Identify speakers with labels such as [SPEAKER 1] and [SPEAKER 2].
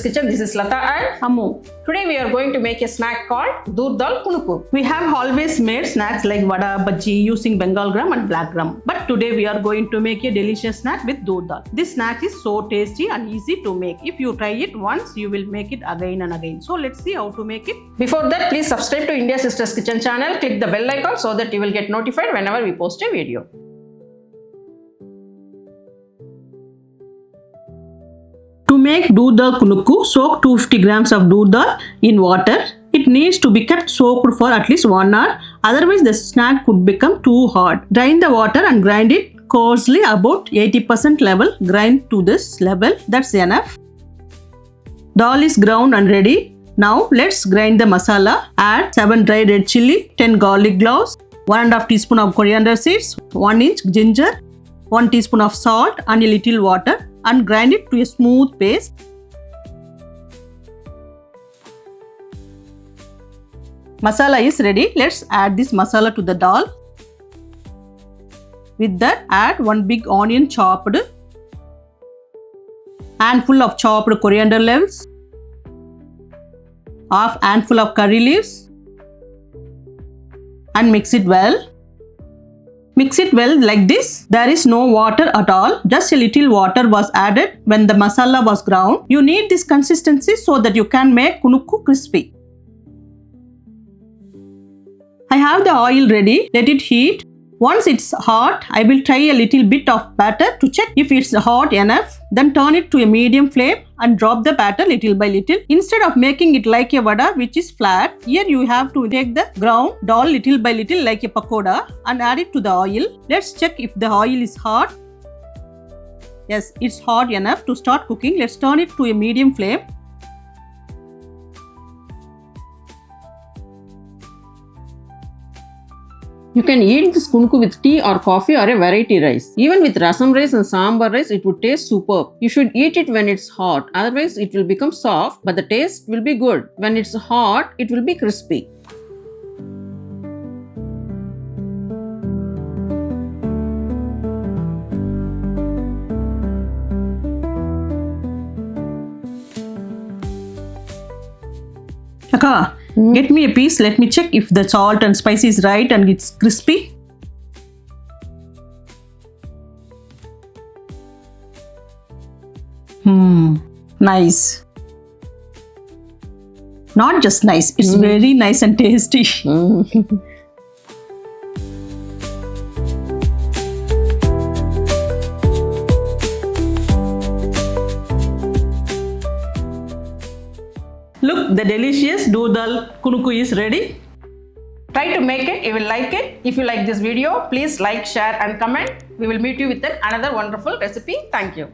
[SPEAKER 1] kitchen. This is Lata and
[SPEAKER 2] Ammu.
[SPEAKER 1] today we are going to make a snack called Toor Dal Kunukku.
[SPEAKER 2] We have always made snacks like vada, bhaji using Bengal gram and black gram. But today we are going to make a delicious snack with Toor Dal. This snack is so tasty and easy to make. If you try it once, you will make it again and again. So let's see how to make it.
[SPEAKER 1] Before that, please subscribe to India Sisters Kitchen channel. Click the bell icon so that you will get notified whenever we post a video.
[SPEAKER 2] To make Toor Dal kunukku, soak 250 grams of Toor Dal in water. It needs to be kept soaked for at least 1 hour. Otherwise, the snack could become too hard. Drain the water and grind it coarsely about 80% level. Grind to this level. That's enough. Dal is ground and ready. Now let's grind the masala. Add 7 dry red chilli, 10 garlic cloves, 1.5 teaspoon of coriander seeds, 1 inch ginger, 1 teaspoon of salt and a little water, and grind it to a smooth paste. Masala is ready. Let's add this masala to the dal. With that, add 1 big onion chopped, handful of chopped coriander leaves, half handful of curry leaves, and mix it well. Mix it well like this. There is no water at all. Just a little water was added when the masala was ground. You need this consistency so that you can make kunukku crispy. I have the oil ready. Let it heat. Once it's hot, I will try a little bit of batter to check if it's hot enough. Then turn it to a medium flame and drop the batter little by little. Instead of making it like a vada which is flat, here you have to take the ground dal little by little like a pakoda and add it to the oil. Let's check if the oil is hot. Yes, it's hot enough to start cooking. Let's turn it to a medium flame.
[SPEAKER 1] You can eat this kunukku with tea or coffee or a variety rice. Even with rasam rice and sambar rice, it would taste superb. You should eat it when it's hot, otherwise it will become soft, but the taste will be good. When it's hot, it will be crispy.
[SPEAKER 2] Akka, get me a piece. Let me check if the salt and spice is right and it's crispy. Nice. Not just nice, it's very nice and tasty. Look, the delicious Toor Dal kunukku is ready.
[SPEAKER 1] Try to make it, you will like it. If you like this video, please like, share and comment. We will meet you with another wonderful recipe. Thank you.